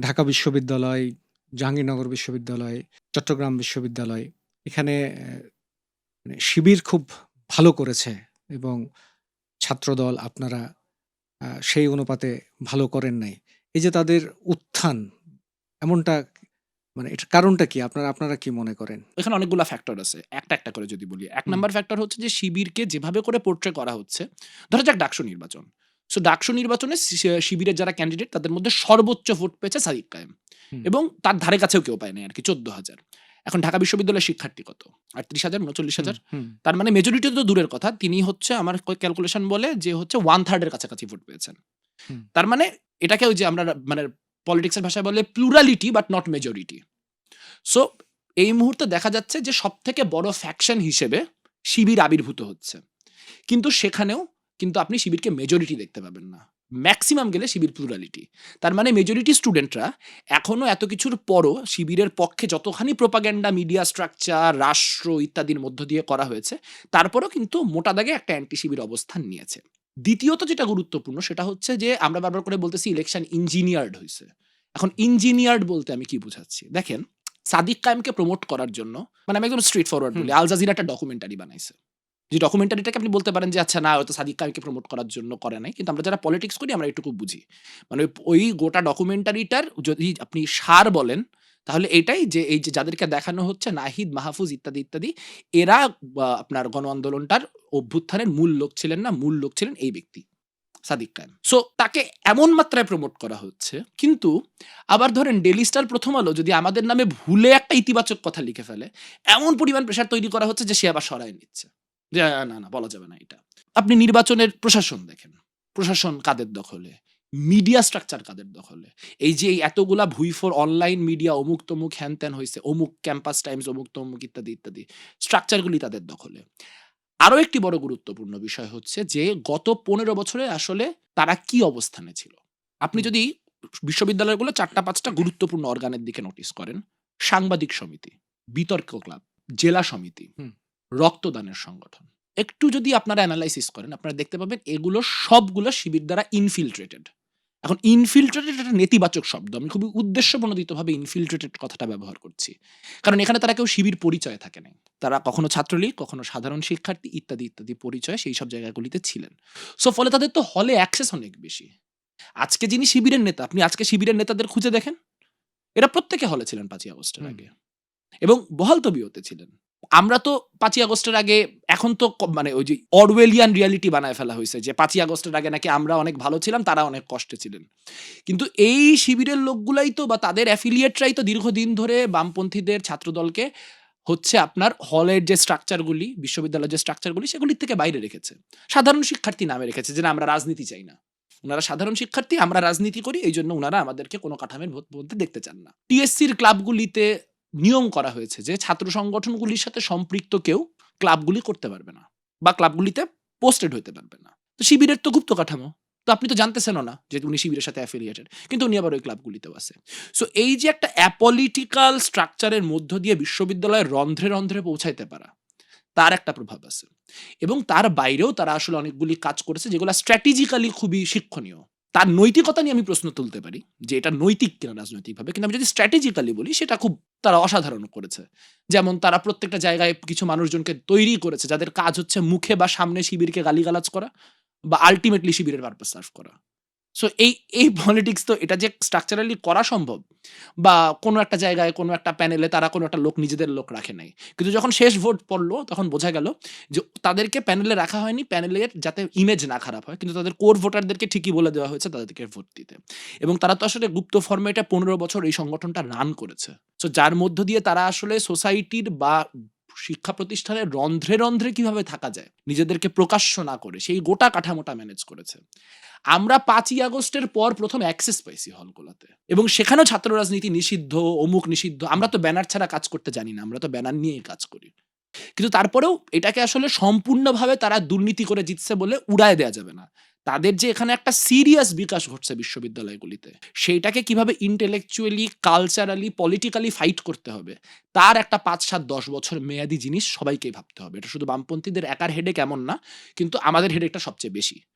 ঢাকা বিশ্ববিদ্যালয়, জাহাঙ্গীরনগর বিশ্ববিদ্যালয়, চট্টগ্রাম বিশ্ববিদ্যালয় এখানে মানে শিবির খুব ভালো করেছে এবং ছাত্রদল আপনারা সেই অনুপাতে ভালো করেন নাই। এই যে তাদের উত্থান এমনটা মানে এটার কারণটা কি? আপনারা কি মনে করেন? এখানে অনেকগুলা ফ্যাক্টর আছে। একটা করে যদি বলি। ১ হুম, নাম্বার ফ্যাক্টর হচ্ছে যে শিবিরকে যেভাবে করে পোর্ট্রে করা হচ্ছে, ধরা যাক ডাকসু নির্বাচন। সো ডাকসু নির্বাচনে শিবিরের যারা ক্যান্ডিডেট তাদের মধ্যে সর্বোচ্চ ভোট পেয়েছে সাদিক কায়েম। হুম, এবং তার ধারে কাছেও কেউ পায় নাই আরকি ১৪,০০০। এখন ঢাকা বিশ্ববিদ্যালয়ের শিক্ষার্থী কত? ৩৮,০০০, হুম, ৩৯,০০০? হুম, তার মানে মেজরিটি তো দূরের কথা। তিনি হচ্ছে আমার ক্যালকুলেশন বলে যে হচ্ছে 1/3 এর কাছাকাছি ভোট পেয়েছেন। হুম, তার মানে এটাকে ওই যে আমরা মানে পলিটিক্স এর ভাষায় বলে plurality but not majority. So এই মুহূর্তে দেখা যাচ্ছে যে সবথেকে বড় ফ্যাকশন হিসেবে শিবির আবির্ভূত হচ্ছে। কিন্তু সেখানেও কিন্তু আপনি শিবিরকে মেজরিটি দেখতে পাবেন না। ম্যাক্সিমাম গেলে শিবির প্লুরালিটি। তার মানে মেজরিটি স্টুডেন্টরা এখনো এত কিছুর পরও শিবিরের পক্ষে যতখানি প্রোপাগ্যান্ডা, মিডিয়া স্ট্রাকচার, রাষ্ট্র ইত্যাদির মধ্য দিয়ে করা হয়েছে, তারপরেও কিন্তু মোটা দাগে একটা অ্যান্টি শিবির অবস্থান নিয়েছে। দ্বিতীয়ত যেটা গুরুত্বপূর্ণ সেটা হচ্ছে যে আমরা বারবার করে বলতেছি ইলেকশন ইঞ্জিনিয়ার্ড হইছে। এখন ইঞ্জিনিয়ার্ড বলতে আমি কি বুঝাচ্ছি? দেখেন, সাদিক কায়েমকে প্রমোট করার জন্য মানে আমি একদম স্ট্রেইট ফরওয়ার্ড হুম, বলি, আল জাজিরা একটা ডকুমেন্টারি বানাইছে। যে ডকুমেন্টারিটাকে আপনি বলতে পারেন যে আচ্ছা না হয়তো সাদিক কায়েমকে প্রমোট করার জন্য করে নাই। কিন্তু আমরা যারা পলিটিক্স করি আমরা এটুকু বুঝি। মানে ওই গোটা ডকুমেন্টারিটার যদি আপনি সার বলেন, তাহলে এটাই যে এই যে যাদেরকে দেখানো হচ্ছে নাহিদ, মাহফুজ ইত্যাদি, ইত্যাদি এরা আপনার গণ আন্দোলনটার অভ্যুত্থানের মূল লোক ছিলেন না, মূল লোক ছিলেন এই ব্যক্তি। সাদিক কায়েম। সো তাকে এমন মাত্রায় প্রমোট করা হচ্ছে, কিন্তু আবার ধরেন ডেইলি স্টার, প্রথম আলো যদি আমাদের নামে ভুলে একটা ইতিবাচক কথা লিখে ফেলে, এমন পরিমাণ প্রেশার তৈরি করা হচ্ছে যে সে আবার সরায় নিচ্ছে। যে না, না বলা যাবে না এটা। আপনি নির্বাচনের প্রশাসন দেখেন। প্রশাসন কাদের দখলে? মিডিয়া স্ট্রাকচার কাদের দখলে? এই যে এই এতগুলা ভুইফোর অনলাইন মিডিয়া অমুক-তমুক হ্যান-ত্যান হইছে, অমুক ক্যাম্পাস টাইমস, অমুক-তমুক ইত্যাদি, ইত্যাদি। স্ট্রাকচার গুলি তাদের দখলে। আরো একটি বড় গুরুত্বপূর্ণ বিষয় হচ্ছে যে গত ১৫ বছরে আসলে তারা কি অবস্থানে ছিল? আপনি হুম, যদি বিশ্ববিদ্যালয়গুলো ৪ টা ৫ টা গুরুত্বপূর্ণ অর্গানের দিকে নোটিস করেন, সাংবাদিক সমিতি, বিতর্ক ক্লাব, জেলা সমিতি, হুম, রক্তদানের সংগঠন। একটু যদি আপনারা এনালাইসিস করেন, আপনারা দেখতে পাবেন এগুলো সবগুলো শিবির দ্বারা ইনফিল্ট্রেটেড। এখন ইনফিল্ট্রেটেড একটা নেতিবাচক শব্দ। আমি খুবই উদ্দেশ্যপ্রণোদিতভাবে ইনফিল্ট্রেটেড কথাটা ব্যবহার করছি। কারণ এখানে তারা কেউ শিবির পরিচয়ে থাকে নাই। তারা কখনো ছাত্রলীগ, কখনো সাধারণ শিক্ষার্থী ইত্যাদি, ইত্যাদি পরিচয়ে সেই সব জায়গাগুলিতে ছিলেন। সো ফলে তাদের তো হলে অ্যাক্সেস অনেক বেশি। আজকে যিনি শিবিরের নেতা, আপনি আজকে শিবিরের নেতাদের খুঁজে দেখেন, এরা প্রত্যেকে হলে ছিলেন ৫ই আগস্টের হুম, আগে। এবং বহালতবিয়তে ছিলেন। আমরা তো ৫ই আগস্টের আগে এখন তো মানে ওই যে অরওয়েলিয়ান রিয়ালিটি বানায় ফেলা হইছে যে ৫ই আগস্টের আগে নাকি আমরা অনেক ভালো ছিলাম, তারা অনেক কষ্টে ছিলেন। কিন্তু এই শিবিরের লোকগুলাই তো বা তাদের অ্যাফিলিয়েটরাই তো দীর্ঘদিন ধরে বামপন্থীদের ছাত্রদলকে হচ্ছে আপনার হলের যে স্ট্রাকচার গুলি, বিশ্ববিদ্যালয়ের যে স্ট্রাকচার গুলি সেগুলির থেকে বাইরে রেখেছে। সাধারণ শিক্ষার্থী নামে রেখেছে যে না আমরা রাজনীতি চাই না। উনারা সাধারণ শিক্ষার্থী, আমরা রাজনীতি করি, এইজন্য উনারা আমাদেরকে কোনো কাঠামোর মধ্যে দেখতে চান না। টিএসসির ক্লাবগুলিতে নিয়ম করা হয়েছে যে ছাত্র সংগঠনগুলির সাথে সম্পৃক্ত কেউ ক্লাবগুলি করতে পারবে না বা ক্লাবগুলিতে পোস্টেড হইতে পারবে না। তো শিবিরের তো গুপ্ত কাঠামো। তো আপনি তো জানতেছেনও না যে উনি শিবিরের সাথে অ্যাফিলিয়েটেড। কিন্তু উনি আবার ওই ক্লাবগুলিতেও আছে। সো এই যে একটা অ্যাপলিটিক্যাল স্ট্রাকচারের মধ্য দিয়ে বিশ্ববিদ্যালয়ের রন্ধ্রে, রন্ধ্রে পৌঁছাইতে পারা, তার একটা প্রভাব আছে। এবং তার বাইরেও তারা আসলে অনেকগুলি কাজ করেছে যেগুলা স্ট্র্যাটেজিক্যালি খুবই শিক্ষণীয়। তার নৈতিকতা নিয়ে আমি প্রশ্ন তুলতে পারি যে এটা নৈতিক কিনা রাজনৈতিকভাবে। কিন্তু আমি যদি স্ট্র্যাটেজিক্যালি বলি সেটা খুব তারা অসাধারণ করেছে। যেমন তারা প্রত্যেকটা জায়গায় কিছু মানুষজনকে তৈরি করেছে যাদের কাজ হচ্ছে মুখে বা সামনে শিবিরকে গালিগালাজ করা বা আল্টিমেটলি শিবিরের পারপাস সার্ভ করা। সো এই পলিটিক্স তো এটা যে স্ট্রাকচারালি করা সম্ভব বা কোনো একটা জায়গায় কোনো একটা প্যানেলে তারা কোনো একটা লোক নিজেদের লোক রাখে নাই। কিন্তু যখন শেষ ভোট পড়লো তখন বোঝা গেল যে তাদেরকে প্যানেলে রাখা হয়নি প্যানেলের যাতে ইমেজ না খারাপ হয়। কিন্তু তাদের কোর ভোটারদেরকে ঠিকই বলে দেওয়া হয়েছে তাদেরকে ভোট দিতে। এবং তারা তো আসলে গুপ্ত ফরম্যাটে ১৫ বছর এই সংগঠনটা রান করেছে। সো যার মধ্য দিয়ে তারা আসলে সোসাইটির বা শিক্ষা প্রতিষ্ঠানের রন্ধ্রে, রন্ধ্রে কিভাবে থাকা যায় নিজেদেরকে প্রকাশ্য না করে সেই গোটা কাঠামোটা ম্যানেজ করেছে। আমরা ৫ই আগস্টের পর ১ম অ্যাক্সেস পাইছি হলগুলাতে। এবং সেখানেও ছাত্র রাজনীতি নিষিদ্ধ, অমুক নিষিদ্ধ। আমরা হুম। তো ব্যানার ছাড়া কাজ করতে জানি না। আমরা তো ব্যানার নিয়েই কাজ করি। কিন্তু তারপরেও এটাকে আসলে সম্পূর্ণভাবে তারা দুর্নীতি করে জিতছে বলে উড়ায় দেয়া যাবে না। তাদের যে এখানে একটা সিরিয়াস বিকাশ ঘটছে বিশ্ববিদ্যালয়গুলিতে, সেইটাকে কিভাবে intellectually, culturally, politically ফাইট করতে হবে, তার একটা ৫, ৭, ১০ বছর মেয়াদি জিনিস সবাইকেই ভাবতে হবে। এটা শুধু বামপন্থীদের একার হেডেক এমন না, কিন্তু আমাদের হেডেকটা সবচেয়ে বেশি।